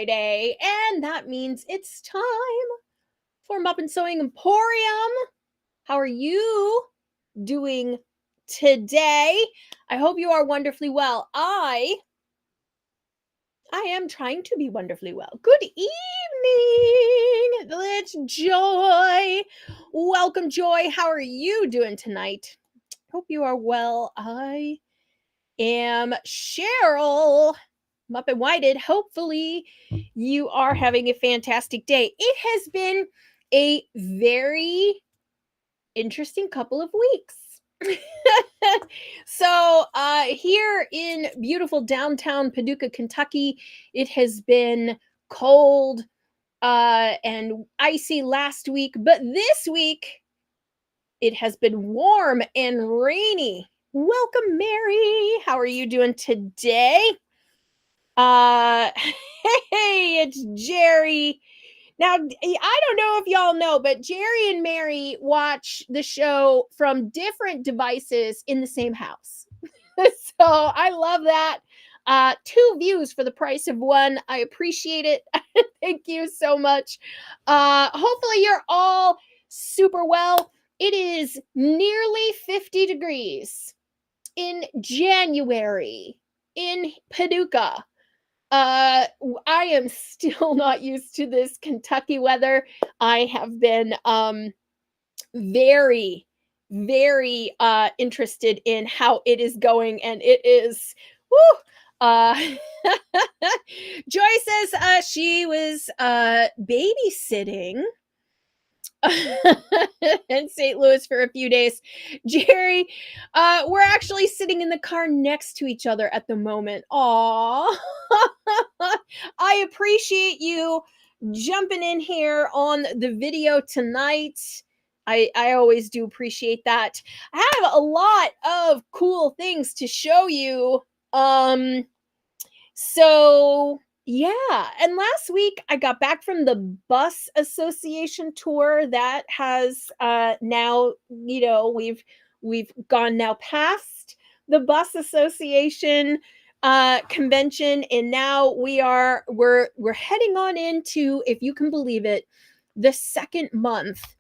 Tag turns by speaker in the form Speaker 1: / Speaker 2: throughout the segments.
Speaker 1: Friday, and that means it's time for Muppin Sewing Emporium. How are you doing today? I hope you are wonderfully well. I am trying to be wonderfully well. Good evening. It's Joy. Welcome, Joy. How are you doing tonight? Hope you are well. I am Cheryl Muppin Whited. Hopefully, you are having a fantastic day. It has been a very interesting couple of weeks. So, here in beautiful downtown Paducah, Kentucky, it has been cold and icy last week, but this week it has been warm and rainy. Welcome, Mary. How are you doing today? Hey, it's Jerry. Now, I don't know if y'all know, but Jerry and Mary watch the show from different devices in the same house. So I love that. 2 views for the price of 1. I appreciate it. Thank you so much. Hopefully you're all super well. It is nearly 50 degrees in January in Paducah. I am still not used to this Kentucky weather. I have been very interested in how it is going, and it is woo. Joy says she was babysitting in St. Louis for a few days. Jerry, we're actually sitting in the car next to each other at the moment. Aw. I appreciate you jumping in here on the video tonight. I always do appreciate that. I have a lot of cool things to show you. So yeah, and last week I got back from the bus association tour that has now, we've gone now past the bus association convention, and now we're heading on into, if you can believe it, the second month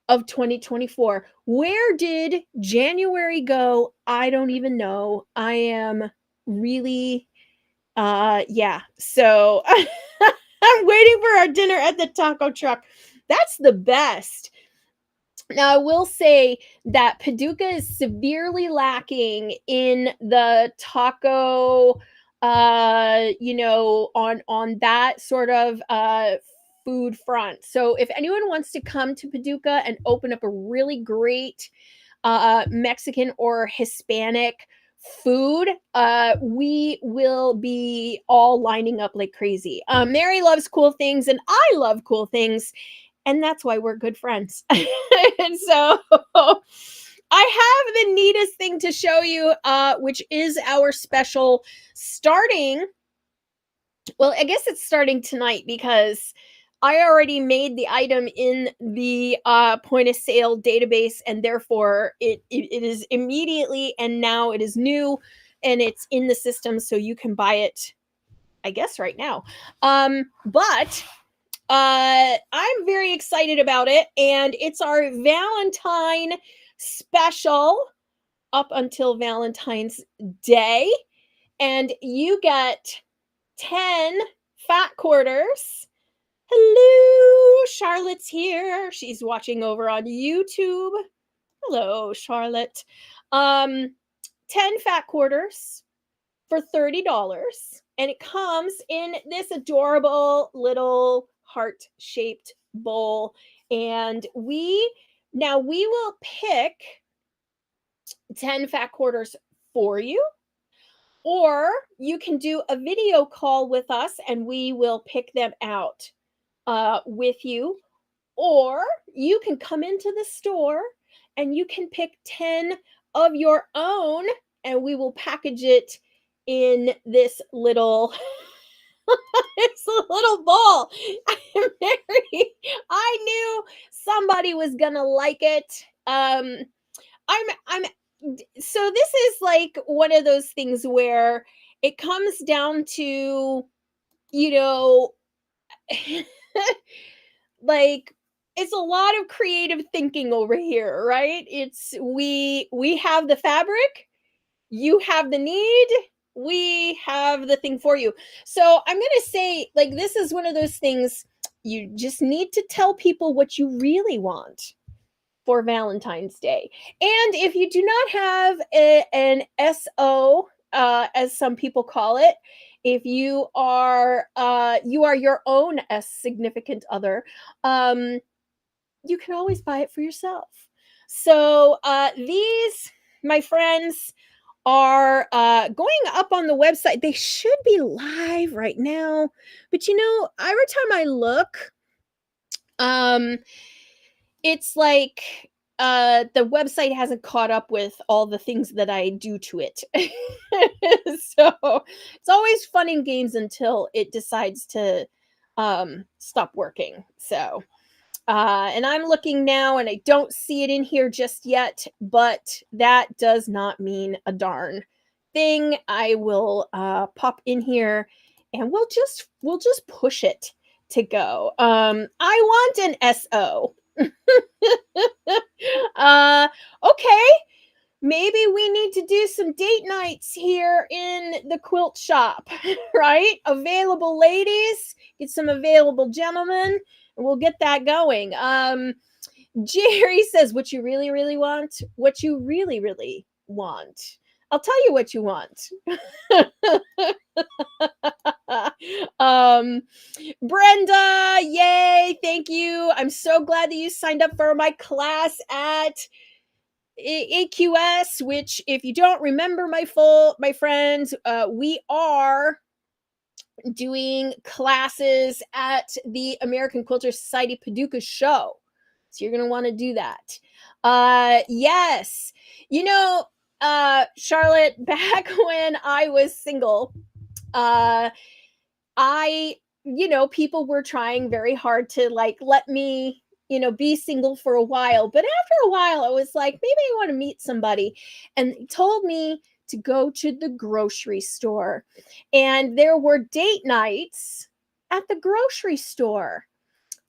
Speaker 1: of 2024. Where did January go? I don't even know. I am really yeah. So I'm waiting for our dinner at the taco truck. That's the best. Now, I will say that Paducah is severely lacking in the taco, on that sort of food front. So if anyone wants to come to Paducah and open up a really great Mexican or Hispanic food, we will be all lining up like crazy. Mary loves cool things and I love cool things, and that's why we're good friends. And so I have the neatest thing to show you, which is our special starting. Well, I guess it's starting tonight because I already made the item in the point of sale database, and therefore it is immediately, and now it is new and it's in the system, so you can buy it, I guess, right now. But I'm very excited about it, and it's our Valentine special up until Valentine's Day, and you get 10 fat quarters. Hello, Charlotte's here. She's watching over on YouTube. Hello, Charlotte. 10 fat quarters for $30, and it comes in this adorable little heart-shaped bowl, and we will pick 10 fat quarters for you, or you can do a video call with us and we will pick them out with you, or you can come into the store and you can pick 10 of your own, and we will package it in this little this little bowl. Mary, I knew somebody was gonna like it. I'm so this is like one of those things where it comes down to you know, like it's a lot of creative thinking over here, right? It's we have the fabric, you have the need, we have the thing for you. So I'm going to say, like, this is one of those things you just need to tell people what you really want for Valentine's Day. And if you do not have an SO, as some people call it, if you are your own S significant other, um, you can always buy it for yourself. So these, my friends, are going up on the website. They should be live right now, but every time I look, um, it's like the website hasn't caught up with all the things that I do to it. So it's always fun and games until it decides to stop working. So and I'm looking now and I don't see it in here just yet, but that does not mean a darn thing. I will pop in here and we'll just push it to go. I want an SO. uh okay, maybe we need to do some date nights here in the quilt shop. Right, available ladies, get some available gentlemen, and we'll get that going. Jerry says, what you really really want, what you really really want, I'll tell you what you want. um Brenda, yay, thank you. I'm so glad that you signed up for my class at AQS, which, if you don't remember, my friends, we are doing classes at the American Quilter Society Paducah show. So you're going to want to do that. Yes. Charlotte, back when I was single, uh I, people were trying very hard to like let me, be single for a while. But after a while, I was like, maybe I want to meet somebody. And they told me to go to the grocery store. And there were date nights at the grocery store.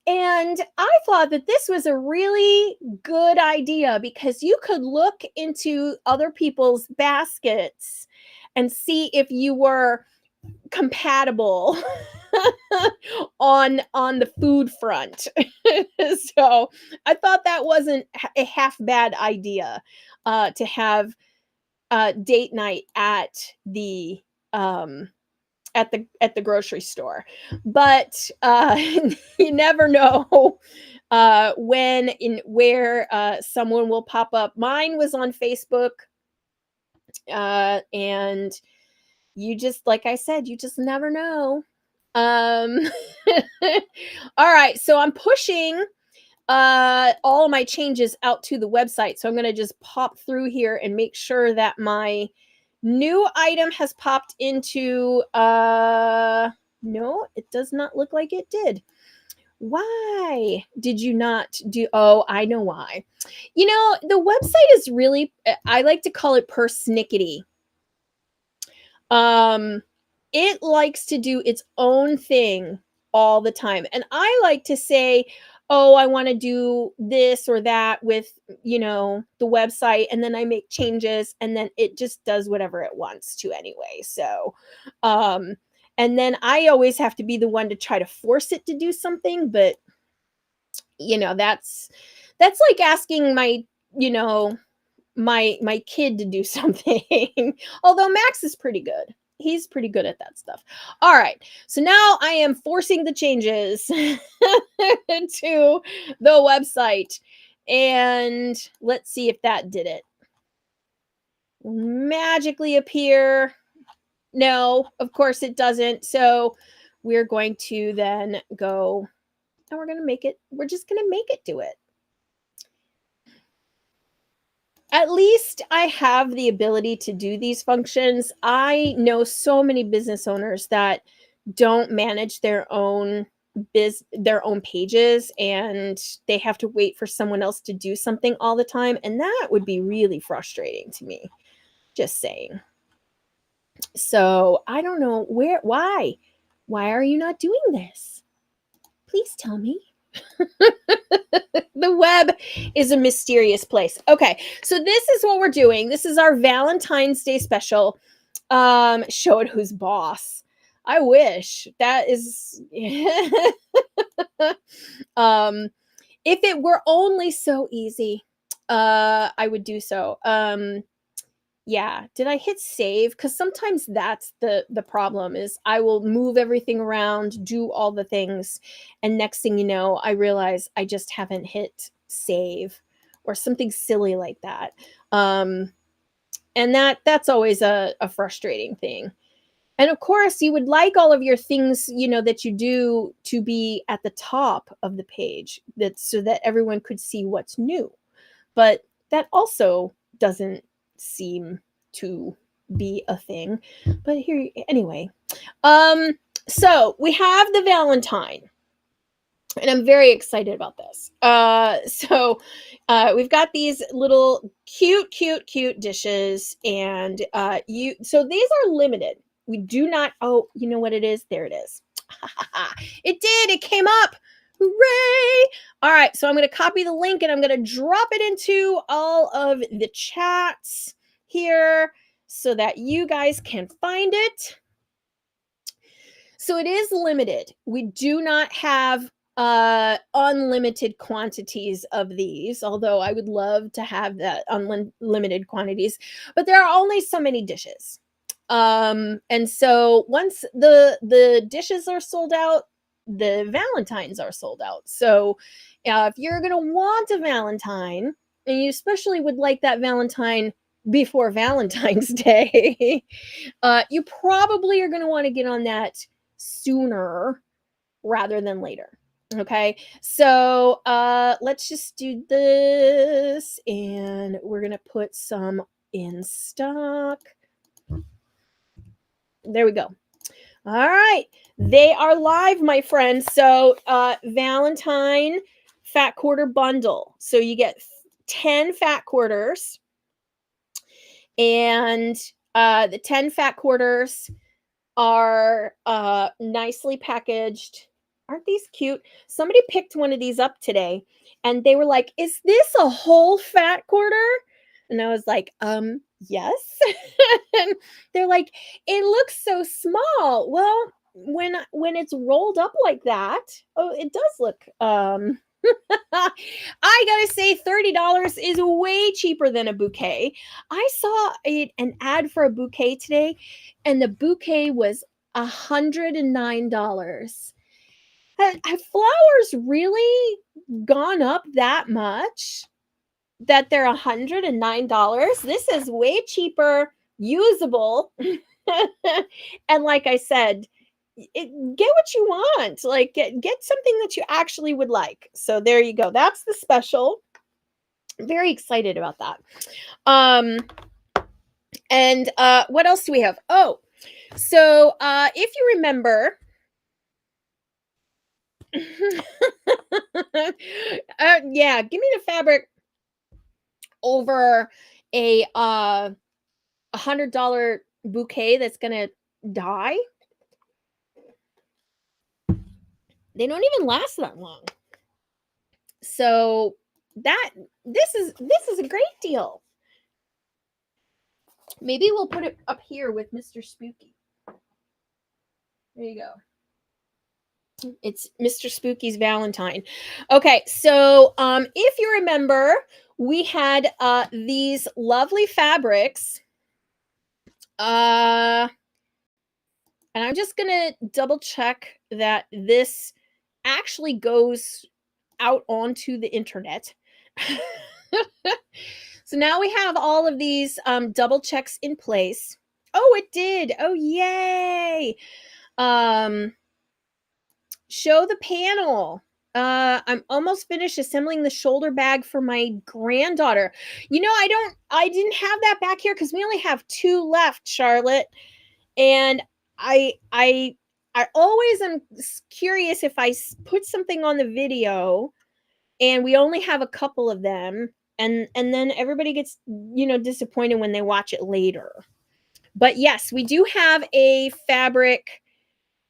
Speaker 1: And I thought that this was a really good idea because you could look into other people's baskets and see if you were compatible on the food front. So I thought that wasn't a half bad idea, to have date night um at the grocery store. But you never know when in where someone will pop up. Mine was on Facebook, and you just, like I said, you just never know. Um, all right, so I'm pushing all of my changes out to the website. So I'm going to just pop through here and make sure that my new item has popped into no, it does not look like it did. Why did you not do? Oh, I know why. The website is really, I like to call it persnickety. Um, it likes to do its own thing all the time. And I like to say, oh, I want to do this or that with, the website. And then I make changes and then it just does whatever it wants to anyway. So, and then I always have to be the one to try to force it to do something. But, that's like asking you know, my kid to do something. Although Max is pretty good. He's pretty good at that stuff. All right. So now I am forcing the changes to the website. And let's see if that did it. Magically appear. No, of course it doesn't. So we're going to then go and we're just going to make it do it. At least I have the ability to do these functions. I know so many business owners that don't manage their own pages, and they have to wait for someone else to do something all the time, and that would be really frustrating to me. Just saying. So, I don't know why. Why are you not doing this? Please tell me. The web is a mysterious place. Okay, so this is what we're doing. This is our Valentine's Day special. Show it who's boss. I wish that is. If it were only so easy, I would do so. Yeah, did I hit save? Because sometimes that's the problem is I will move everything around, do all the things, and next thing you know, I realize I just haven't hit save or something silly like that. Um, and that's always a frustrating thing. And of course, you would like all of your things, that you do to be at the top of the page, that so that everyone could see what's new. But that also doesn't seem to be a thing. But here anyway. Um so we have the Valentine, and I'm very excited about this. We've got these little cute dishes, and so these are limited. We do not. Oh, you know what it is? There it is. It came up. Hooray! All right, so I'm going to copy the link and I'm going to drop it into all of the chats here so that you guys can find it. So it is limited. We do not have unlimited quantities of these, although I would love to have that unlimited quantities, but there are only so many dishes. And so once the dishes are sold out, the Valentines are sold out. So if you're going to want a Valentine, and you especially would like that Valentine before Valentine's Day, you probably are going to want to get on that sooner rather than later. Okay, so let's just do this, and we're going to put some in stock. There we go. All right. They are live, my friends. So, Valentine fat quarter bundle. So you get 10 fat quarters, and the 10 fat quarters are nicely packaged. Aren't these cute? Somebody picked one of these up today, and they were like, "Is this a whole fat quarter?" And I was like, yes. And they're like, "It looks so small." Well, when it's rolled up like that, oh, it does look I gotta say, $30 is way cheaper than a bouquet. I saw an ad for a bouquet today, and the bouquet was $109. Have flowers really gone up that much that they're $109? This is way cheaper, usable. And like I said, get what you want. Like get something that you actually would like. So there you go. That's the special. Very excited about that. And what else do we have? Oh, so if you remember, yeah, give me the fabric over a $100 bouquet that's gonna die. They don't even last that long. So this is a great deal. Maybe we'll put it up here with Mr. Spooky. There you go. It's Mr. Spooky's Valentine. Okay, so if you remember, we had these lovely fabrics. And I'm just gonna double check that this actually goes out onto the internet. So now we have all of these double checks in place. Oh, it did. Oh, yay. Show the panel. I'm almost finished assembling the shoulder bag for my granddaughter. I didn't have that back here because we only have 2 left, Charlotte. And I always am curious if I put something on the video and we only have a couple of them, and then everybody gets disappointed when they watch it later. But yes, we do have a fabric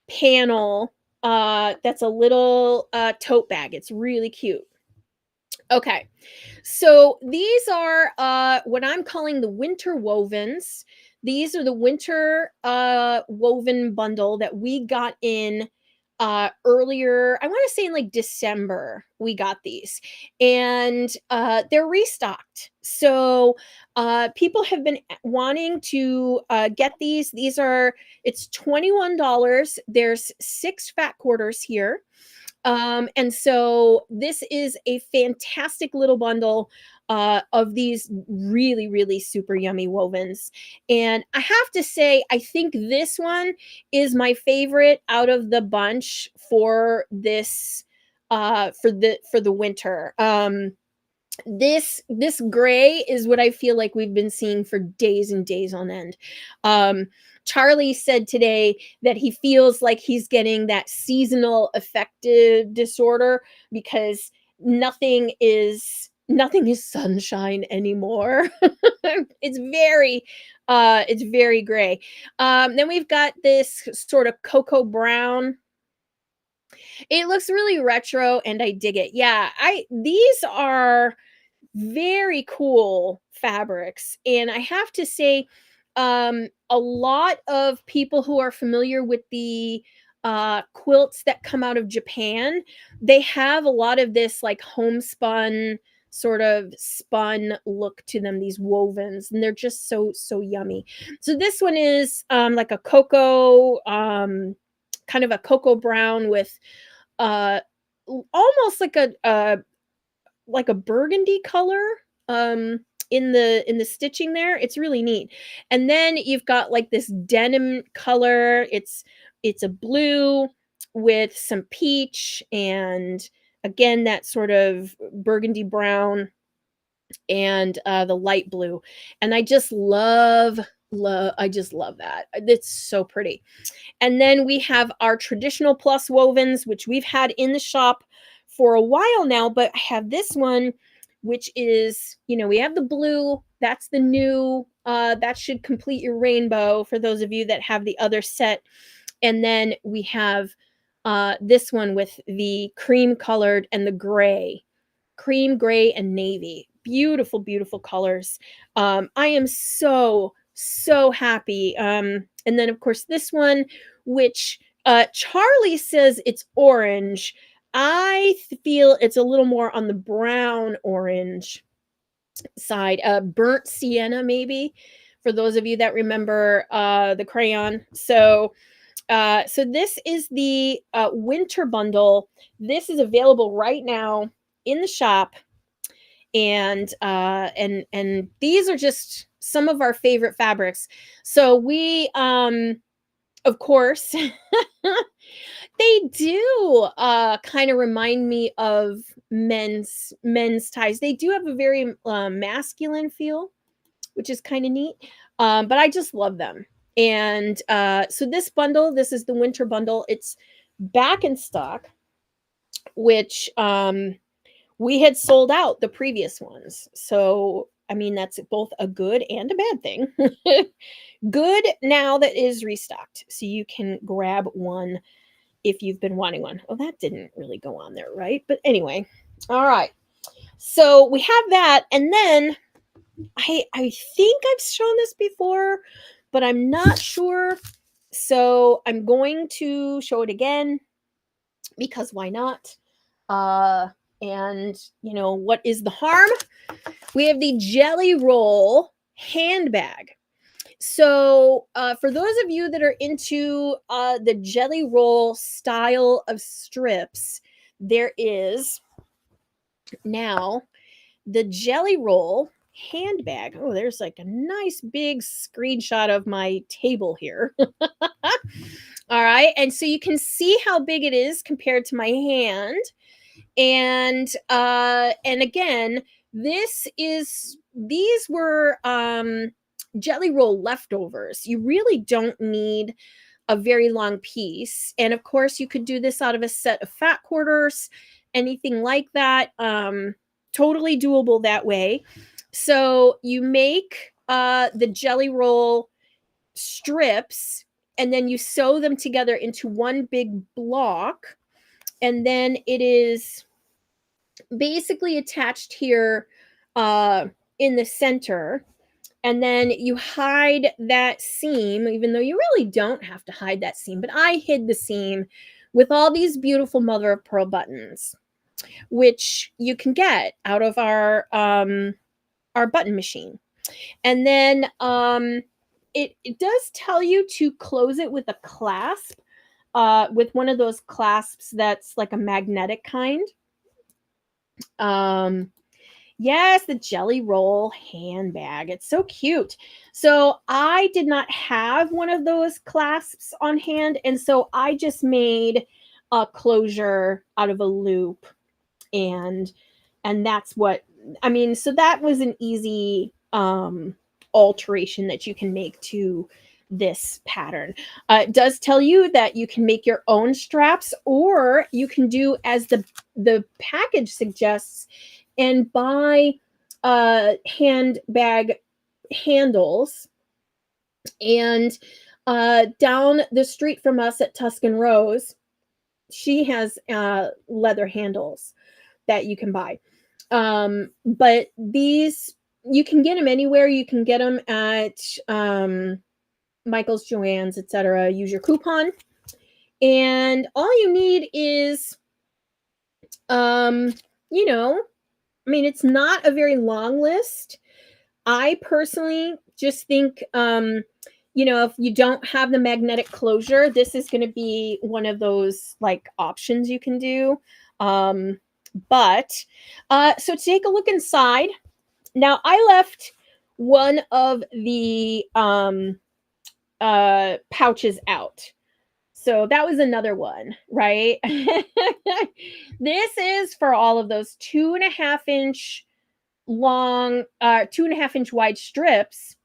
Speaker 1: panel that's a little tote bag. It's really cute. Okay. So these are what I'm calling the winter wovens. These are the winter woven bundle that we got in earlier. I want to say in like December we got these. And they're restocked. So people have been wanting to get these. These are it's $21. There's 6 fat quarters here. And so this is a fantastic little bundle of these really, really super yummy wovens. And I have to say, I think this one is my favorite out of the bunch for this for the winter. This gray is what I feel like we've been seeing for days and days on end. Um, Charlie said today that he feels like he's getting that seasonal affective disorder because nothing is sunshine anymore. It's very gray. Then we've got this sort of cocoa brown. It looks really retro and I dig it. Yeah, I these are very cool fabrics. And I have to say, a lot of people who are familiar with the quilts that come out of Japan, they have a lot of this like homespun sort of spun look to them, these wovens, and they're just so yummy. So this one is like a cocoa kind of a cocoa brown with uh almost like a burgundy color in the stitching there. It's really neat. And then you've got like this denim color. It's a blue with some peach and again that sort of burgundy brown and the light blue. And I just love I just love that. It's so pretty. And then we have our traditional plus wovens, which we've had in the shop for a while now, but I have this one, which is, we have the blue. That's the new, that should complete your rainbow for those of you that have the other set. And then we have this one with the cream colored and the gray, cream, gray, and navy. Beautiful, beautiful colors. I am so happy. And then, of course, this one, which Charlie says it's orange. I feel it's a little more on the brown orange side. Burnt sienna, maybe, for those of you that remember the crayon. So this is the winter bundle. This is available right now in the shop, and these are just some of our favorite fabrics. So we of course they do kind of remind me of men's ties. They do have a very masculine feel, which is kind of neat. But I just love them. And so this bundle, this is the winter bundle. It's back in stock, which we had sold out the previous ones. So, I mean, that's both a good and a bad thing. Good now that is restocked. So you can grab one if you've been wanting one. Oh, that didn't really go on there, right? But anyway, all right. So we have that. And then I think I've shown this before, but I'm not sure. So I'm going to show it again because why not? And what is the harm? We have the Jelly Roll handbag. So for those of you that are into the Jelly Roll style of strips, there is now the Jelly Roll handbag. Oh, there's like a nice big screenshot of my table here. All right, and so you can see how big it is compared to my hand. And again, these were Jelly Roll leftovers. You really don't need a very long piece. And of course, you could do this out of a set of fat quarters, anything like that. Totally doable that way. So you make the Jelly Roll strips, and then you sew them together into one big block, and then it is basically attached here uh, in the center. And then you hide that seam, even though you really don't have to hide that seam, but I hid the seam with all these beautiful mother of pearl buttons, which you can get out of our button machine. And then it does tell you to close it with a clasp, with one of those clasps that's like a magnetic kind. Yes, the jelly roll handbag. It's so cute. So I did not have one of those clasps on hand, and so I just made a closure out of a loop, and that's what I mean. So that was an easy alteration that you can make to this pattern. It does tell you that you can make your own straps, or you can do as the package suggests and buy handbag handles. And down the street from us at Tuscan Rose, she has leather handles that you can buy. But these, you can get them anywhere. You can get them at Michael's, Joann's, etc. Use your coupon, and all you need is, you know, I mean, it's not a very long list. I personally just think, if you don't have the magnetic closure, this is going to be one of those like options you can do. But so take a look inside. Now, I left one of the pouches out. So that was another one, right? This is for all of those 2.5-inch long, 2.5-inch wide strips.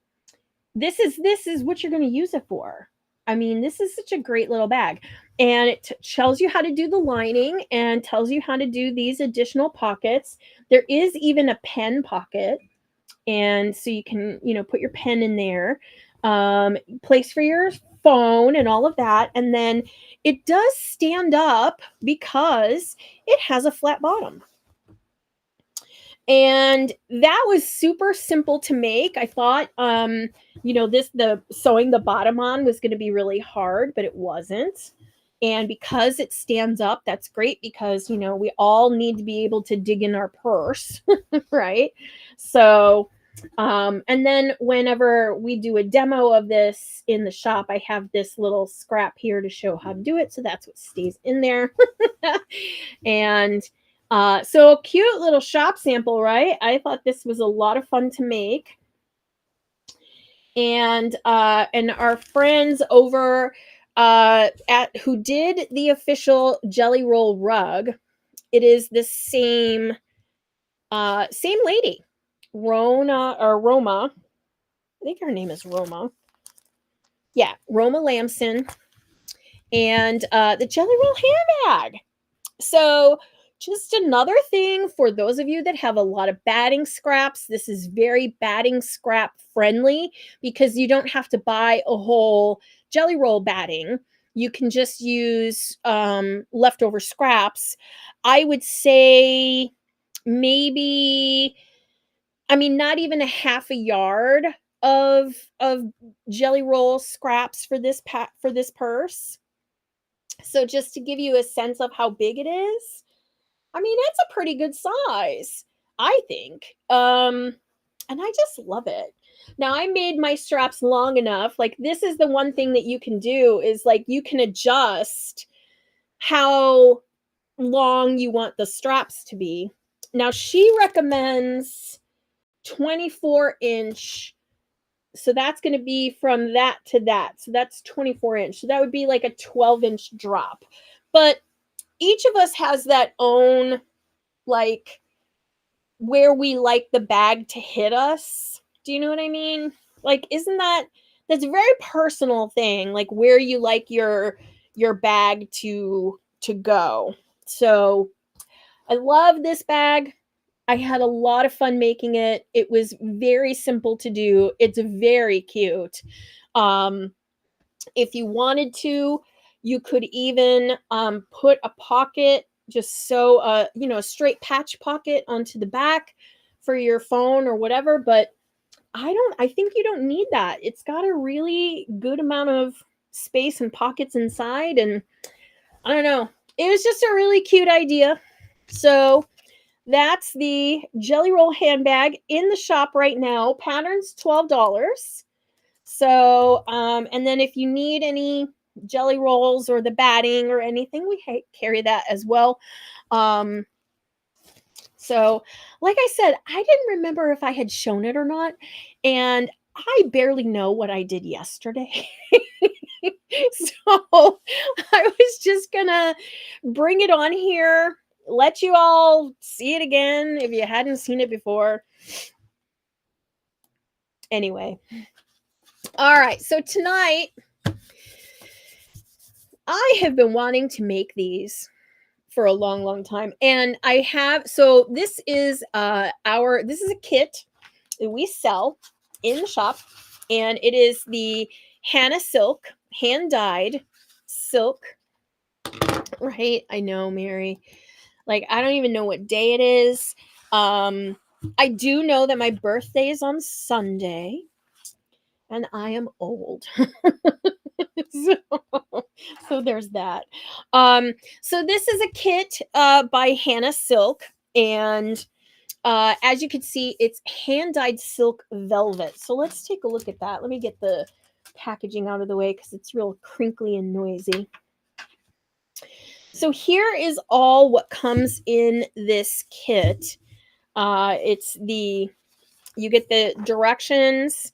Speaker 1: This is what you're going to use it for. I mean, this is such a great little bag, and it tells you how to do the lining and tells you how to do these additional pockets. There is even a pen pocket, and so you can, put your pen in there, place for your phone and all of that. And then it does stand up because it has a flat bottom. And that was super simple to make. I thought, the sewing the bottom on was going to be really hard, but it wasn't. And because it stands up, that's great, because, we all need to be able to dig in our purse, right? So, and then whenever we do a demo of this in the shop, I have this little scrap here to show how to do it. So that's what stays in there. And so a cute little shop sample, right? I thought this was a lot of fun to make. And our friends over at who did the official Jelly Roll rug, it is the same lady, Roma. I think her name is Roma. Yeah, Roma Lamson, and the Jelly Roll handbag. So just another thing for those of you that have a lot of batting scraps. This is very batting scrap friendly, because you don't have to buy a whole Jelly Roll batting. You can just use leftover scraps. I would say maybe, not even a half a yard of Jelly Roll scraps for this purse. So just to give you a sense of how big it is, it's a pretty good size, I think. And I just love it. Now, I made my straps long enough. Like, this is the one thing that you can do, is like you can adjust how long you want the straps to be. Now, she recommends 24-inch. So that's going to be from that to that. So that's 24-inch. So that would be like a 12-inch drop. But each of us has that own, like, where we like the bag to hit us. Do you know what I mean? Like, that's a very personal thing, like where you like your bag to go. So I love this bag. I had a lot of fun making it. It was very simple to do. It's very cute. If you wanted to, you could even put a pocket, just sew a straight patch pocket onto the back for your phone or whatever. But I think you don't need that. It's got a really good amount of space and pockets inside. And I don't know. It was just a really cute idea. So that's the Jelly Roll handbag in the shop right now. Pattern's $12. So, and then if you need any jelly rolls or the batting or anything, we carry that as well. Um, so, like I said, I didn't remember if I had shown it or not, and I barely know what I did yesterday. So, I was just gonna bring it on here, let you all see it again if you hadn't seen it before. Anyway, all right, so tonight I have been wanting to make these for a long, long time. And I have, so this is this is a kit that we sell in the shop, and it is the Hannah silk, hand dyed silk. Right? I know, Mary. Like, I don't even know what day it is. I do know that my birthday is on Sunday, and I am old. so, so there's that. So this is a kit by Hannah Silk, and as you can see, it's hand-dyed silk velvet. So let's take a look at that. Let me get the packaging out of the way because it's real crinkly and noisy. So here is all what comes in this kit. You get the directions,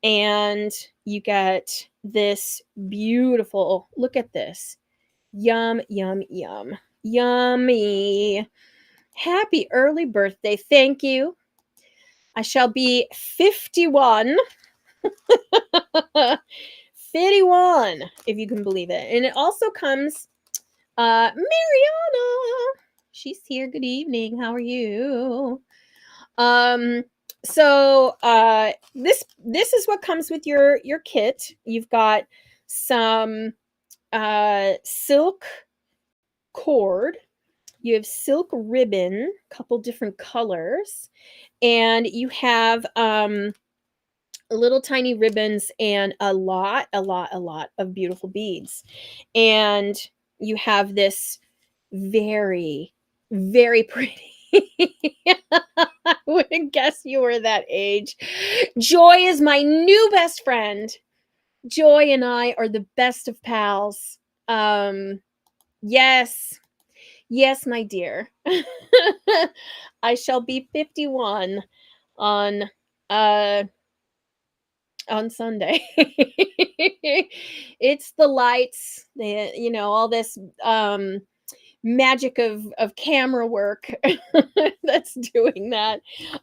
Speaker 1: and you get this beautiful, look at this. Yum, yum, yum. Yummy. Happy early birthday. Thank you. I shall be 51. 51, if you can believe it. And it also comes, Mariana. She's here. Good evening. How are you? So this is what comes with your kit. You've got some silk cord, you have silk ribbon, couple different colors, and you have little tiny ribbons and a lot of beautiful beads. And you have this very, very pretty I wouldn't guess you were that age. Joy is my new best friend. Joy and I are the best of pals. Yes. Yes, my dear. I shall be 51 on uh on Sunday. It's the lights, all this magic of camera work that's doing that.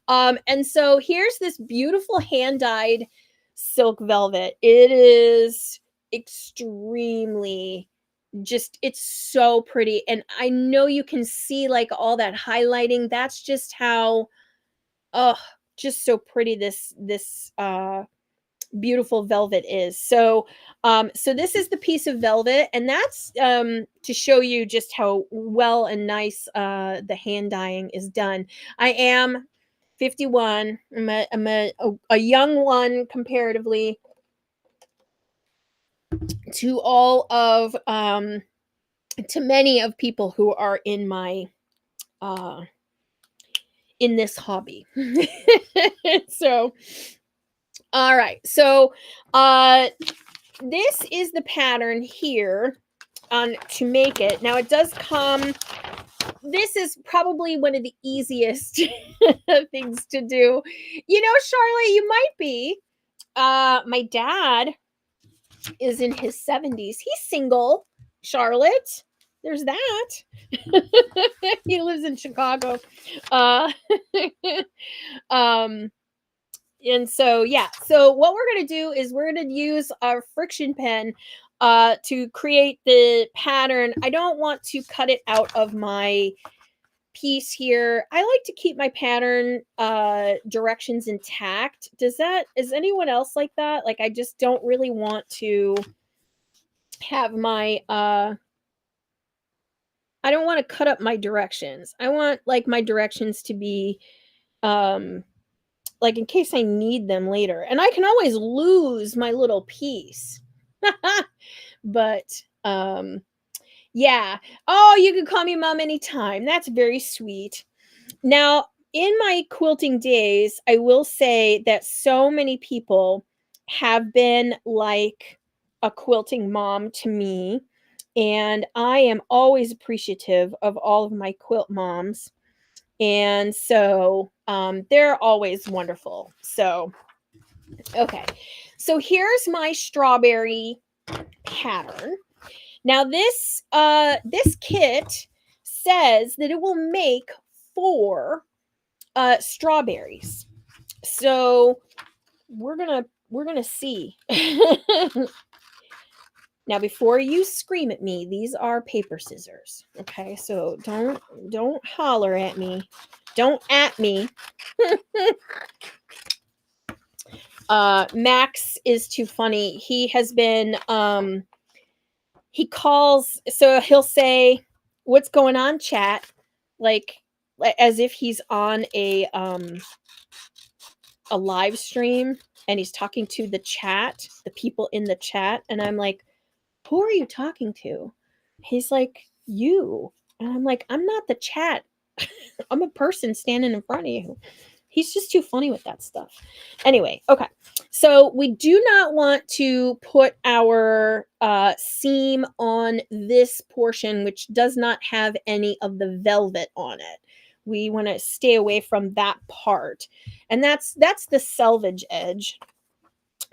Speaker 1: And so here's this beautiful hand-dyed silk velvet. It is extremely, just, it's so pretty, and I know you can see like all that highlighting. That's just how, oh, just so pretty this beautiful velvet is. So so this is the piece of velvet, and that's to show you just how well and nice the hand dyeing is done. I am 51. I'm a young one comparatively to all of to many of people who are in my in this hobby. So all right, so this is the pattern here on to make it. Now it does come, this is probably one of the easiest things to do. Charlotte, you might be. My dad is in his 70s. He's single, Charlotte. There's that. He lives in Chicago. And so, yeah. So what we're going to do is we're going to use our friction pen to create the pattern. I don't want to cut it out of my piece here. I like to keep my pattern directions intact. Is anyone else like that? Like, I just don't really want to have my I don't want to cut up my directions. I want like my directions to be um like in case I need them later. And I can always lose my little piece. But yeah. Oh, you can call me mom anytime. That's very sweet. Now, in my quilting days, I will say that so many people have been like a quilting mom to me, and I am always appreciative of all of my quilt moms. And so they're always wonderful. So, okay. So here's my strawberry pattern. Now this kit says that it will make 4 strawberries. So we're gonna see. Now, before you scream at me, these are paper scissors. Okay, so don't holler at me. Don't at me. Max is too funny. He has been he calls, so he'll say, "What's going on, chat?" Like as if he's on a live stream and he's talking to the chat, the people in the chat, and I'm like, "Who are you talking to?" He's like, "You." And I'm like, "I'm not the chat. I'm a person standing in front of you." He's just too funny with that stuff. Anyway, okay. So we do not want to put our seam on this portion, which does not have any of the velvet on it. We want to stay away from that part. And that's the selvage edge.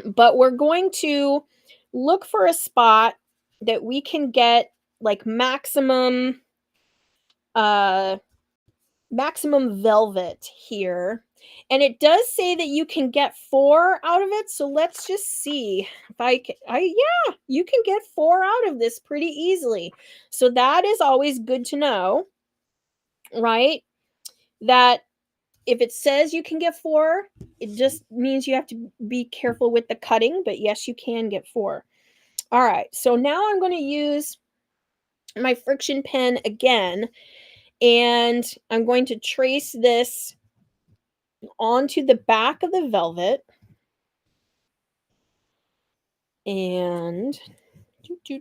Speaker 1: But we're going to look for a spot that we can get like maximum velvet here. And it does say that you can get 4 out of it, so let's just see if yeah, you can get 4 out of this pretty easily. So that is always good to know, right? That if it says you can get 4, it just means you have to be careful with the cutting, but yes, you can get 4. All right, so now I'm going to use my friction pen again, and I'm going to trace this onto the back of the velvet. And they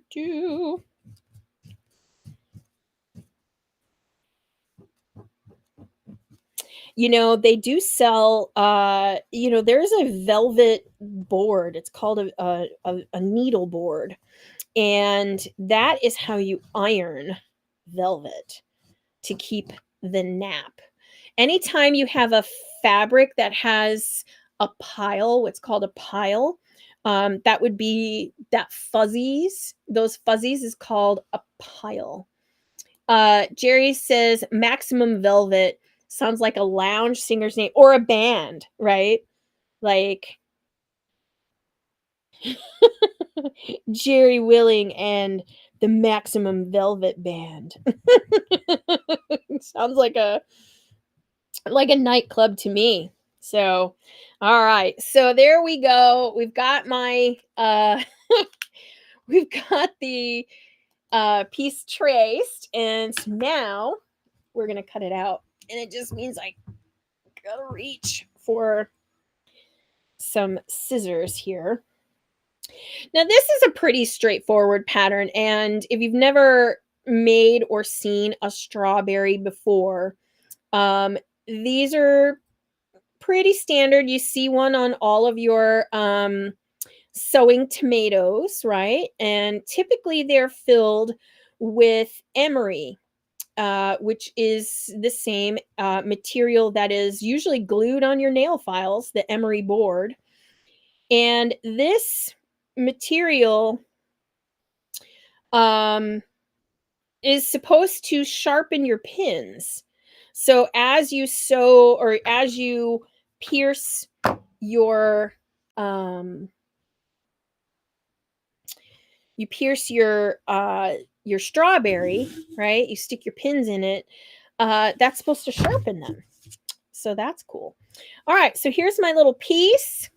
Speaker 1: do sell there's a velvet board. It's called a needle board, and that is how you iron velvet to keep the nap. Anytime you have a fabric that has a pile, what's called a pile, that would be that fuzzies. Those fuzzies is called a pile. Jerry says Maximum Velvet sounds like a lounge singer's name or a band, right? Like Jerry Willing and the Maximum Velvet Band. Sounds like a nightclub to me. So, all right. So there we go. We've got my we've got the piece traced, and now we're gonna cut it out. And it just means I gotta reach for some scissors here. Now, this is a pretty straightforward pattern, and if you've never made or seen a strawberry before, these are pretty standard. You see one on all of your sewing tomatoes, right? And typically they're filled with emery, which is the same material that is usually glued on your nail files, the emery board. And this material is supposed to sharpen your pins. So as you sew or as you pierce your your strawberry, right? You stick your pins in it. That's supposed to sharpen them. So that's cool. All right, so here's my little piece.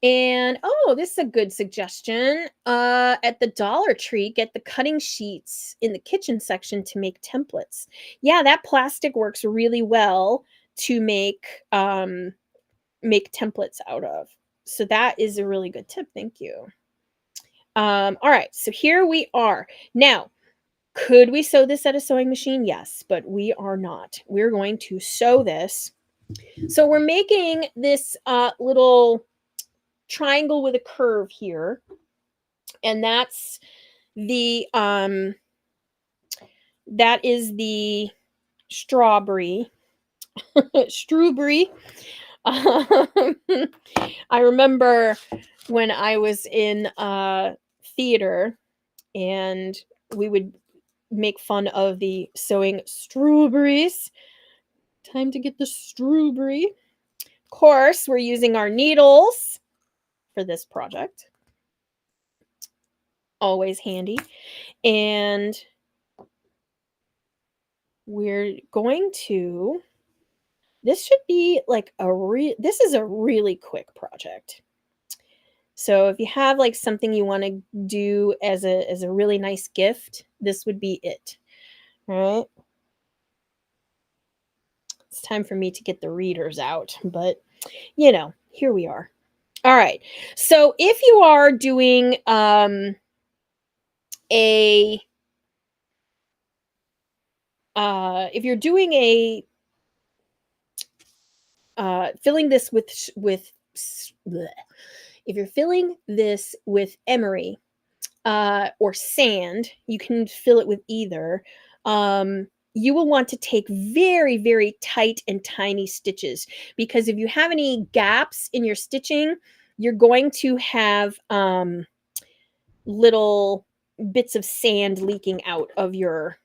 Speaker 1: And oh, this is a good suggestion. At the Dollar Tree, get the cutting sheets in the kitchen section to make templates. Yeah, that plastic works really well to make templates out of. So that is a really good tip. Thank you. All right, so here we are. Now, could we sew this at a sewing machine? Yes, but we are not. We're going to sew this. So we're making this little triangle with a curve here, and the that is the strawberry. Strawberry. Um, I remember when I was in theater and we would make fun of the sewing strawberries. Time to get the strawberry. Of course, we're using our needles for this project. Always handy. And we're going to this should be like this is a really quick project. So if you have like something you want to do as a really nice gift, this would be it. All right. It's time for me to get the readers out, but here we are. All right. So if you are doing a if you're doing a filling this bleh. If you're filling this with emery or sand, you can fill it with either. You will want to take very, very tight and tiny stitches, because if you have any gaps in your stitching, you're going to have little bits of sand leaking out of your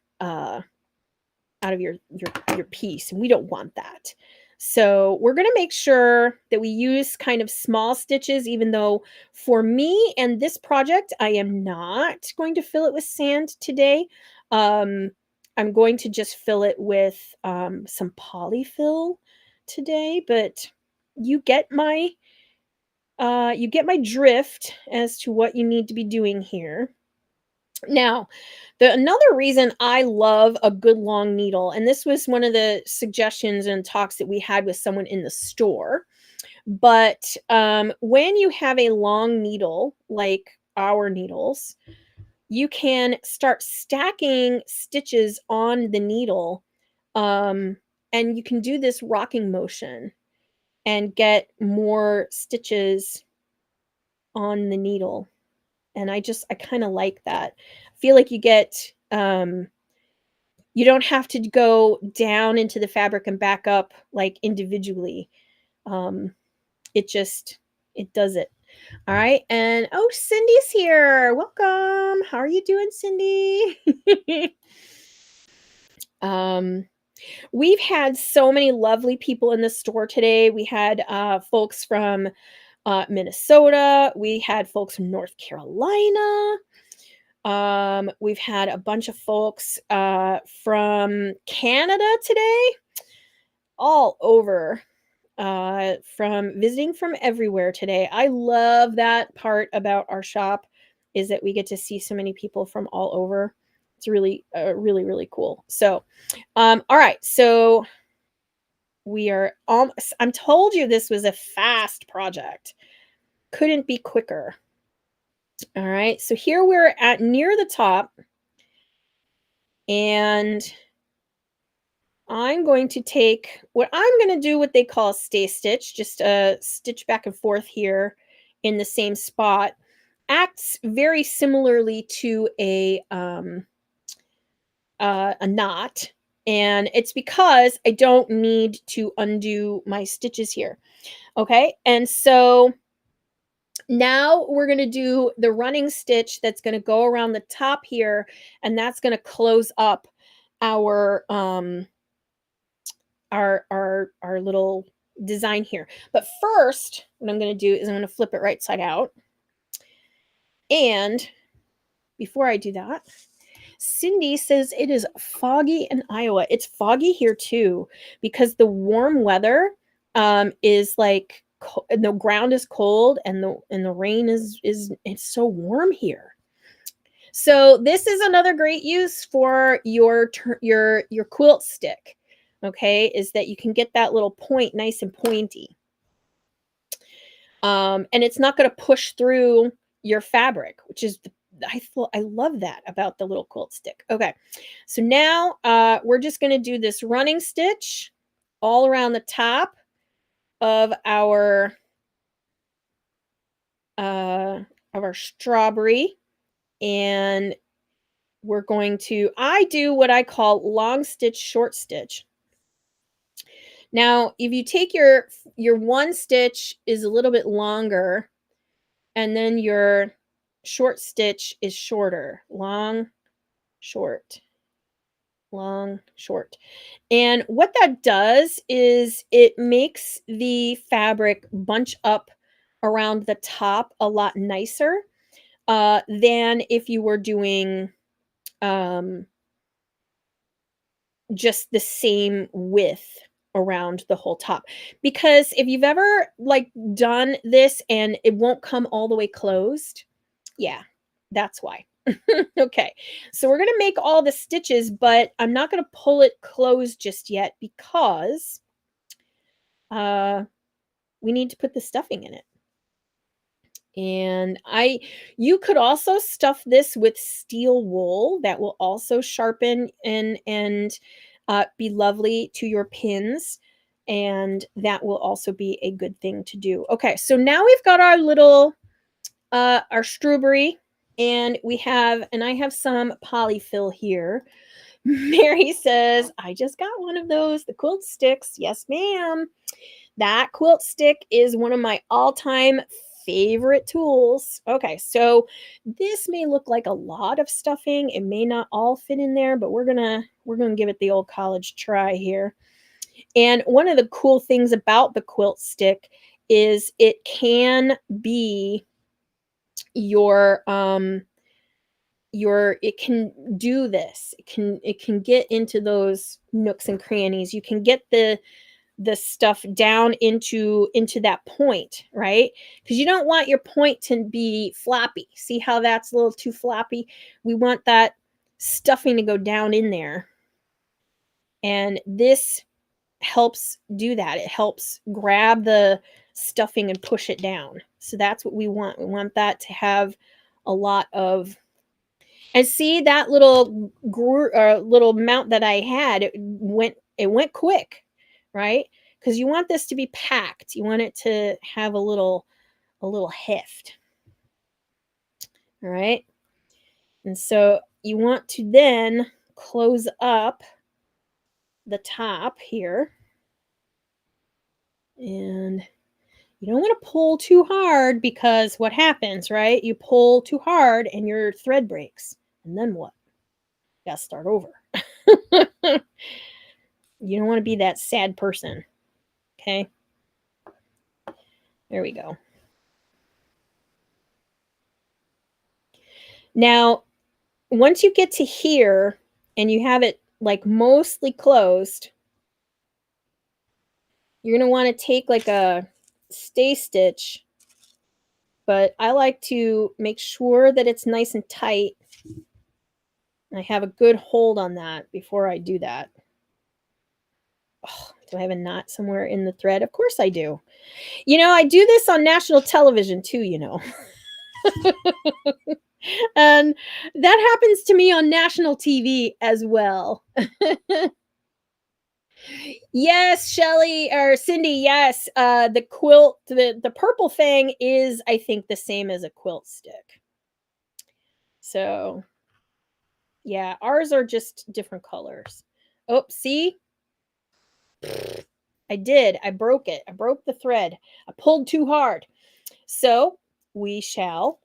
Speaker 1: piece, and we don't want that. So we're going to make sure that we use kind of small stitches, even though for me and this project, I am not going to fill it with sand today. I'm going to just fill it with some polyfill today, but you get my drift as to what you need to be doing here. Now, another reason I love a good long needle, and this was one of the suggestions and talks that we had with someone in the store, but when you have a long needle, like our needles, you can start stacking stitches on the needle, and you can do this rocking motion and get more stitches on the needle. And I kind of like that. I feel like you don't have to go down into the fabric and back up like individually. Um, it does it. All right. And oh, Cindy's here. Welcome. How are you doing, Cindy? um, we've had so many lovely people in the store today. We had folks from Minnesota. We had folks from North Carolina. We've had a bunch of folks from Canada today, all over, from visiting from everywhere today. I love that part about our shop, is that we get to see so many people from all over. It's really, really, really cool. So, all right. So we are almost, I'm told you this was a fast project. Couldn't be quicker. All right. So here we're at near the top, and I'm going to take I'm going to do what they call stay stitch, just a stitch back and forth here in the same spot. Acts very similarly to a knot, and it's because I don't need to undo my stitches here. Okay, and so now we're going to do the running stitch that's going to go around the top here, and that's going to close up our our little design here. But first, what I'm going to do is I'm going to flip it right side out. And before I do that, Cindy says it is foggy in Iowa. It's foggy here too, because the warm weather is like and the ground is cold, and the rain is it's so warm here. So this is another great use for your quilt stick. Okay, is that you can get that little point nice and pointy. And it's not going to push through your fabric, which is I love that about the little quilt stick. Okay, so now we're just going to do this running stitch all around the top of uh, our strawberry, and we're going to. I do what I call long stitch, short stitch. Now, if you take your one stitch is a little bit longer, and then your short stitch is shorter. Long, short, long, short. And what that does is it makes the fabric bunch up around the top a lot nicer than if you were doing um, just the same width around the whole top. Because if you've ever like done this and it won't come all the way closed, yeah, that's why. Okay, so we're gonna make all the stitches, but I'm not gonna pull it closed just yet because uh, we need to put the stuffing in it. And you could also stuff this with steel wool that will also sharpen and be lovely to your pins. And that will also be a good thing to do. Okay, so now we've got our strawberry, and I have some polyfill here. Mary says, I just got one of those, the quilt sticks. Yes, ma'am. That quilt stick is one of my all-time favorite tools. Okay, so this may look like a lot of stuffing. It may not all fit in there, but we're gonna give it the old college try here. And one of the cool things about the quilt stick is it can be it can do this. It can get into those nooks and crannies. You can get the stuff down into that point, right? Because you don't want your point to be floppy. See how that's a little too floppy? We want that stuffing to go down in there. And this helps do that. It helps grab the stuffing and push it down. So that's what we want. We want that to have a lot of. And see that little mount that I had, it went quick, right? Because you want this to be packed. You want it to have a little heft. All right. And so you want to then close up the top here. And you don't want to pull too hard, because what happens, right? You pull too hard and your thread breaks. And then what? You gotta start over. You don't want to be that sad person. Okay. There we go. Now, once you get to here and you have it like mostly closed, you're going to want to take like a stay stitch, but I like to make sure that it's nice and tight. I have a good hold on that before I do that. Oh, do I have a knot somewhere in the thread? Of course I do. I do this on national television too. And that happens to me on national TV as well. Yes, Shelly or Cindy, yes. The quilt, the purple thing is, I think, the same as a quilt stick. So, yeah, ours are just different colors. Oh, see? I did. I broke it. I broke the thread. I pulled too hard. So, we shall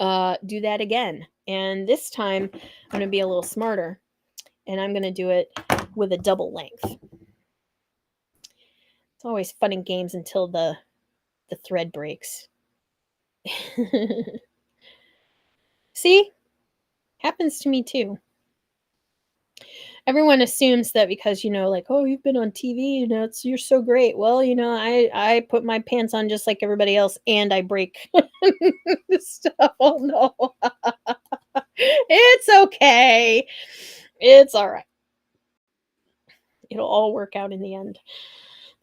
Speaker 1: do that again. And this time, I'm going to be a little smarter. And I'm going to do it with a double length. It's always fun and games until the thread breaks. See? Happens to me too. Everyone assumes that because, like, "Oh, you've been on TV, you're so great." Well, I put my pants on just like everybody else, and I break stuff. Oh, no. It's okay. It's alright. It'll all work out in the end.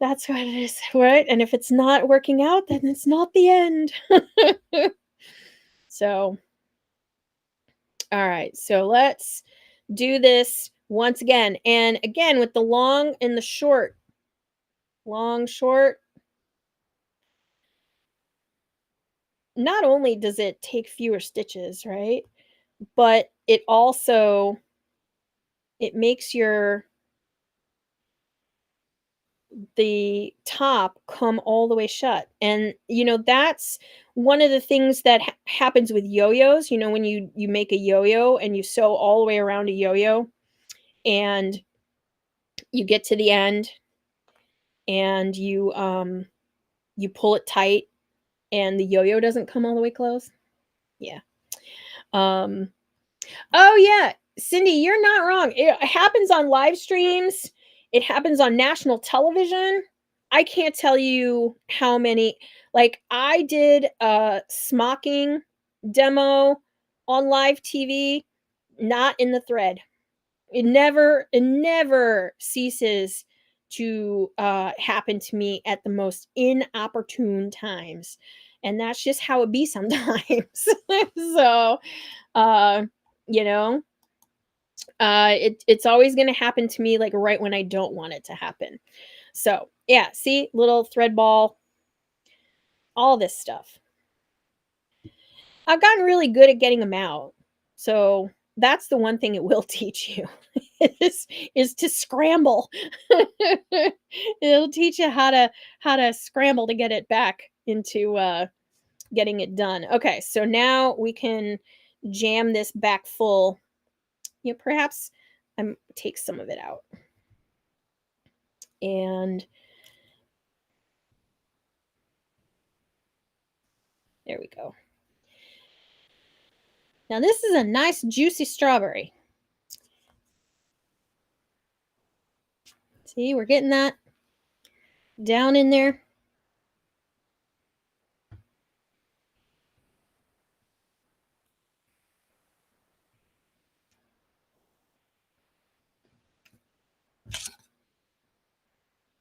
Speaker 1: That's what it is, right? And if it's not working out, then it's not the end. So, alright, so let's do this once again, and again, with the long and the short. Long, short. Not only does it take fewer stitches, right? But it makes your the top come all the way shut. And that's one of the things that happens with yo-yos. When you make a yo-yo and you sew all the way around a yo-yo, and you get to the end, and you pull it tight, and the yo-yo doesn't come all the way closed. Yeah. Um Oh, yeah. Cindy, you're not wrong. It happens on live streams. It happens on national television. I can't tell you how many. Like, I did a smocking demo on live TV, not in the thread. It never ceases to happen to me at the most inopportune times. And that's just how it be sometimes. So, uh, you know, it's always gonna happen to me, like, right when I don't want it to happen. So, yeah, see? Little thread ball, all this stuff. I've gotten really good at getting them out. So, that's the one thing it will teach you is is to scramble. It'll teach you how to scramble to get it back into, getting it done. Okay, so now we can jam this back full. Perhaps take some of it out. And there we go. Now this is a nice juicy strawberry. See, we're getting that down in there.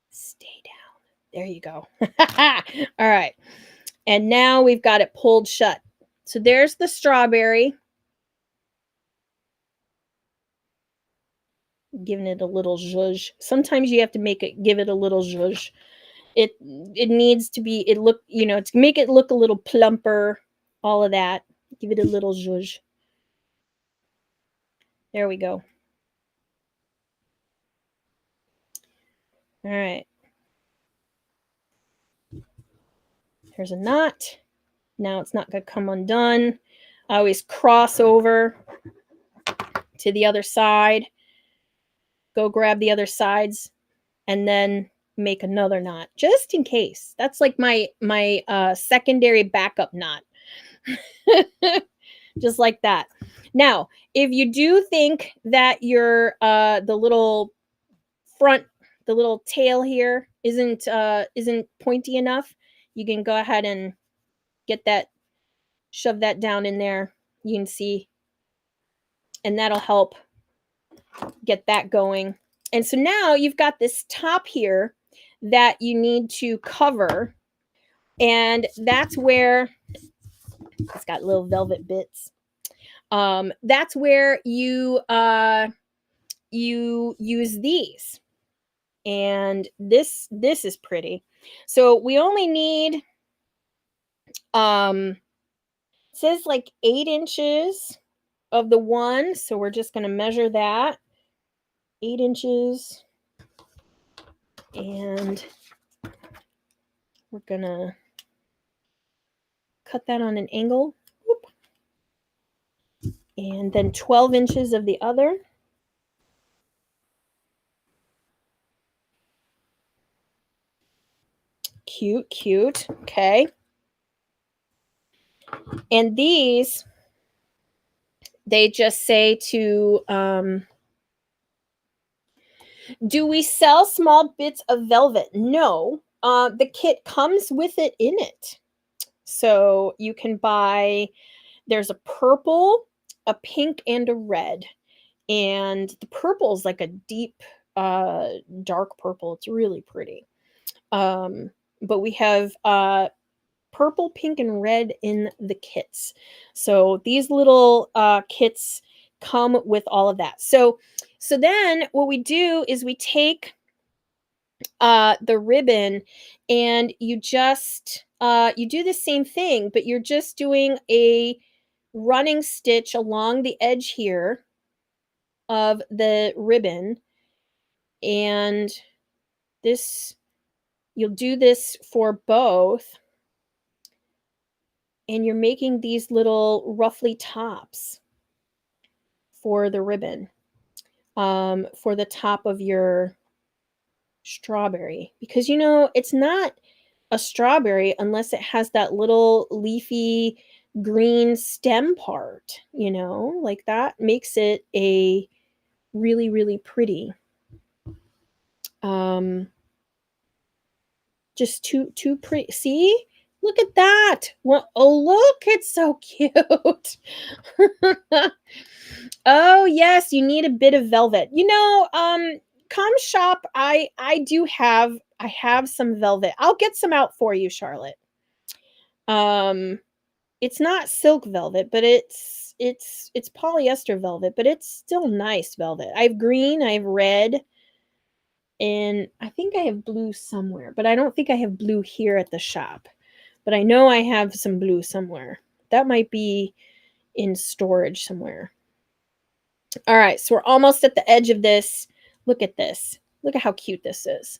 Speaker 1: Stay down. There you go. All right. And now we've got it pulled shut. So there's the strawberry. Giving it a little zhuzh. Sometimes you have to give it a little zhuzh. It needs to be to make it look a little plumper, all of that. Give it a little zhuzh. There we go. All right. There's a knot. Now it's not going to come undone. I always cross over to the other side, go grab the other sides, and then make another knot just in case. That's like my secondary backup knot. Just like that. Now, if you do think that your the little front, the little tail here isn't pointy enough, you can go ahead and shove that down in there. You can see, and that'll help get that going. And so now you've got this top here that you need to cover, and that's where it's got little velvet bits. That's where you use these, and this is pretty. So we only need it says like 8 inches of the one, so we're just going to measure that 8 inches, and we're gonna cut that on an angle. Whoop. And then 12 inches of the other. Cute, cute. Okay. And these, they just say to Do we sell small bits of velvet? No. The kit comes with it in it. So you can buy, there's a purple, a pink, and a red. And the purple is like a deep, dark purple. It's really pretty. Um, but we have purple, pink, and red in the kits. So these little kits come with all of that. So then what we do is we take the ribbon and you do the same thing, but you're just doing a running stitch along the edge here of the ribbon, and this you'll do this for both, and you're making these little roughly tops for the ribbon, for the top of your strawberry, because it's not a strawberry unless it has that little leafy green stem part, like that makes it a really, really pretty. Um, just too pretty. See? Look at that. Well, oh, look, it's so cute. Oh, yes, you need a bit of velvet. Come shop. I have some velvet. I'll get some out for you, Charlotte. Um, it's not silk velvet, but it's polyester velvet, but it's still nice velvet. I have green, I have red, and I think I have blue somewhere, but I don't think I have blue here at the shop. But I know I have some blue somewhere. That might be in storage somewhere. All right, so we're almost at the edge of this. Look at this. Look at how cute this is.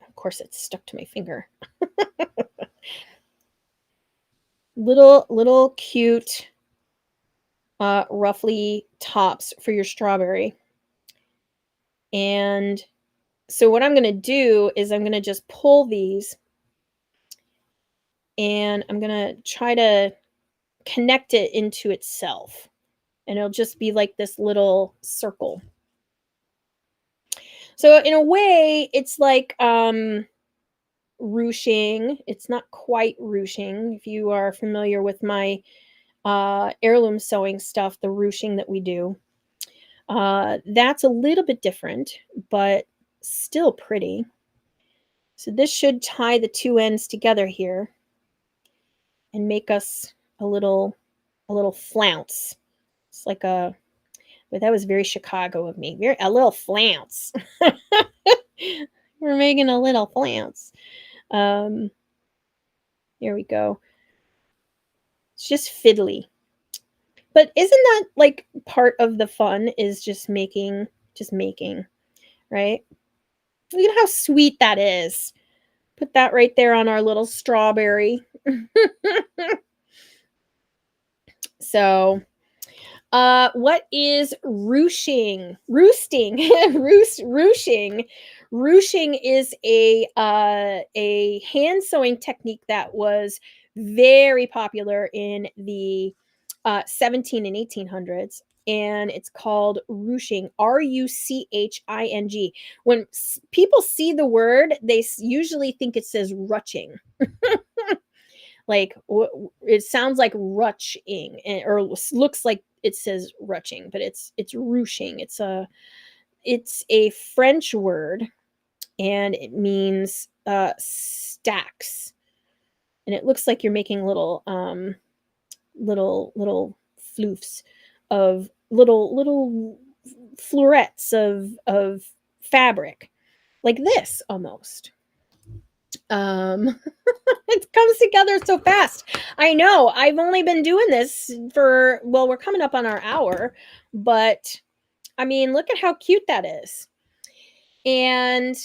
Speaker 1: Of course, it's stuck to my finger. Little cute, roughly tops for your strawberry. And so what I'm going to do is I'm going to just pull these, and I'm going to try to connect it into itself. And it'll just be like this little circle. So in a way, it's like ruching. It's not quite ruching. If you are familiar with my heirloom sewing stuff, the ruching that we do, that's a little bit different, but still pretty. So this should tie the two ends together here and make us a little flounce. It's like but that was very Chicago of me. A little flounce. We're making a little flounce. Here we go. It's just fiddly. But isn't that like part of the fun, is just making, right? Look at how sweet that is. Put that right there on our little strawberry. So, what is ruching? Roosting. Ruching. Ruching is a hand sewing technique that was very popular in the 17 and 1800s, and it's called ruching. Ruching. When people see the word, they usually think it says rutching. Like it sounds like rutching, or looks like it says rutching, but it's ruching. It's a French word, and it means stacks, and it looks like you're making little floofs of little florets of fabric, like this almost. It comes together so fast. I know. I've only been doing this for, well, we're coming up on our hour, but I mean, look at how cute that is. And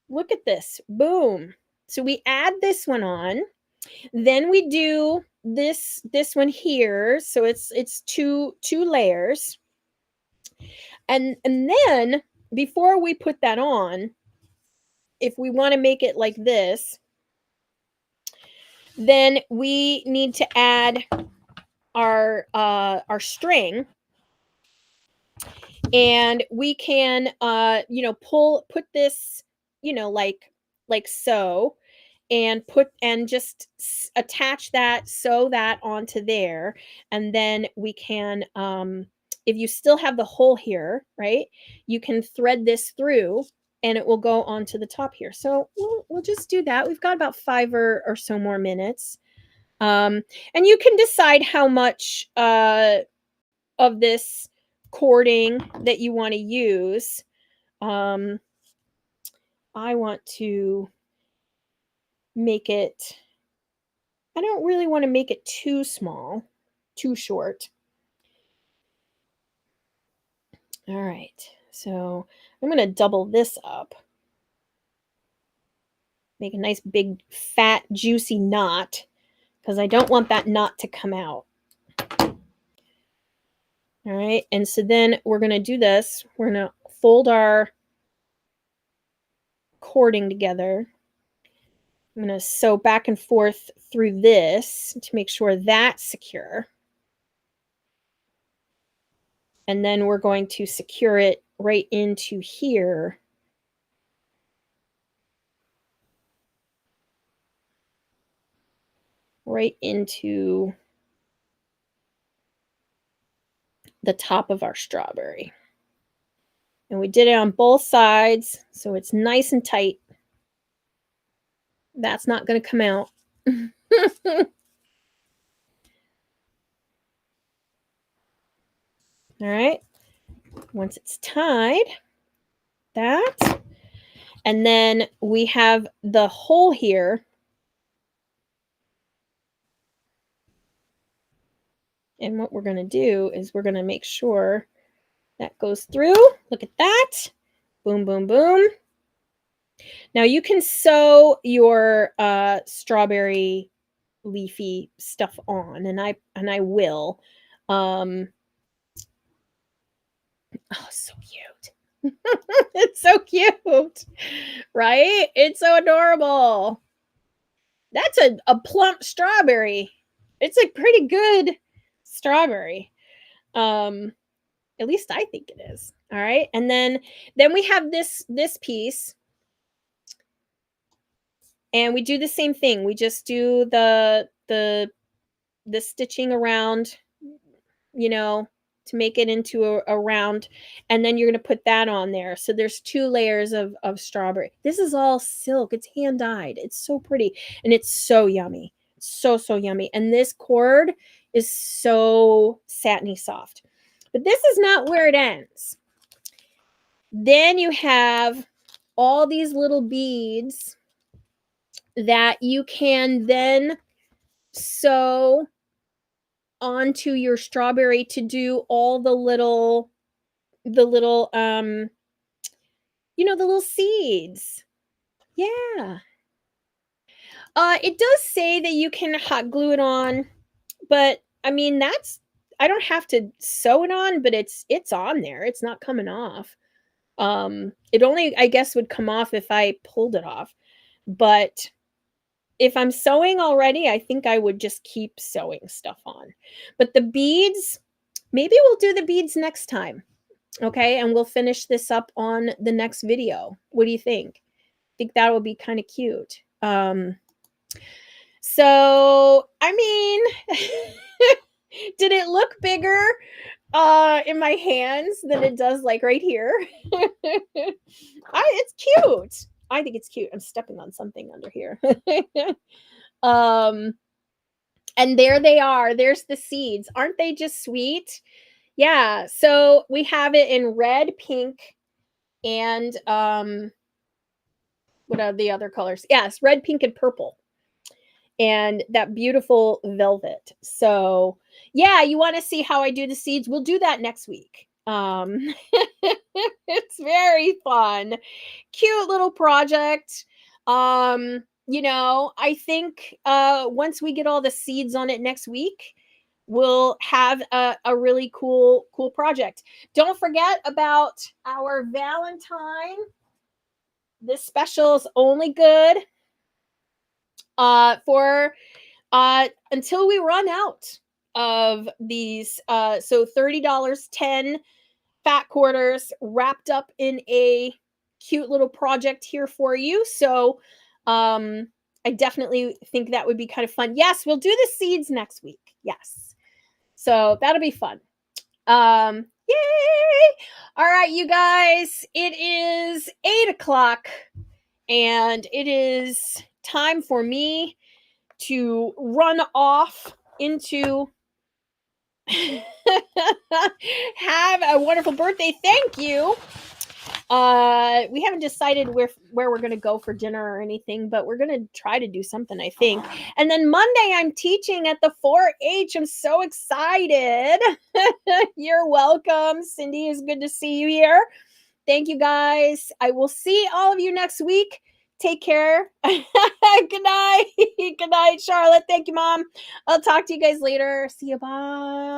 Speaker 1: look at this. Boom. So we add this one on. Then we do this one here. So it's two layers. And then before we put that on, if we want to make it like this, then we need to add our string, and we can put this, like so, and put and just attach that, sew that onto there, and then we can, if you still have the hole here, right, you can thread this through and it will go onto the top here. So we'll just do that. We've got about 5 or so more minutes. And you can decide how much of this cording that you want to use. um, I want to make it, I don't really want to make it too small, too short. All right, so I'm going to double this up, make a nice big fat juicy knot, because I don't want that knot to come out. All right, and so then we're going to do this. We're going to fold our cording together. I'm going to sew back and forth through this to make sure that's secure. And then we're going to secure it right into here. Right into the top of our strawberry. And we did it on both sides, so it's nice and tight. That's not going to come out. All right. Once it's tied, that. And then we have the hole here. And what we're going to do is we're going to make sure that goes through. Look at that. Boom, boom, boom. Now you can sew your strawberry leafy stuff on, and I will. Oh, so cute. It's so cute, right? It's so adorable. That's a plump strawberry. It's a pretty good strawberry. At least I think it is. All right. And then we have this piece, and we do the same thing. We just do the stitching around, to make it into a round, and then you're going to put that on there. So there's 2 layers of strawberry. This is all silk. It's hand dyed. It's so pretty, and it's so yummy. So yummy. And this cord is so satiny soft. But this is not where it ends. Then you have all these little beads that you can then sew onto your strawberry to do all the little the little seeds. Yeah. It does say that you can hot glue it on, but I mean, I don't have to sew it on, but it's on there. It's not coming off. It only, I guess, would come off if I pulled it off. But if I'm sewing already, I think I would just keep sewing stuff on. But the beads, maybe we'll do the beads next time. Okay, and we'll finish this up on the next video. What do you think? I think that would be kind of cute. So, I mean, did it look bigger in my hands than it does like right here? It's cute. I think it's cute. I'm stepping on something under here. And there they are. There's the seeds. Aren't they just sweet? Yeah. So we have it in red, pink, and what are the other colors? Yes, red, pink, and purple. And that beautiful velvet. So yeah, you want to see how I do the seeds? We'll do that next week. It's very fun. Cute little project. I think once we get all the seeds on it next week, we'll have a really cool project. Don't forget about our Valentine. This special is only good for until we run out of these. So $30, 10 fat quarters wrapped up in a cute little project here for you. So I definitely think that would be kind of fun. Yes, we'll do the seeds next week. Yes. So that'll be fun. Yay! All right, you guys, it is 8 o'clock and it is time for me to run off into have a wonderful birthday. Thank you. We haven't decided where we're gonna go for dinner or anything, but we're gonna try to do something, I think. And then Monday I'm teaching at the 4-H. I'm so excited. You're welcome. Cindy, is good to see you here. Thank you guys. I will see all of you next week. Take care. Good night. Good night, Charlotte. Thank you, Mom. I'll talk to you guys later. See you. Bye.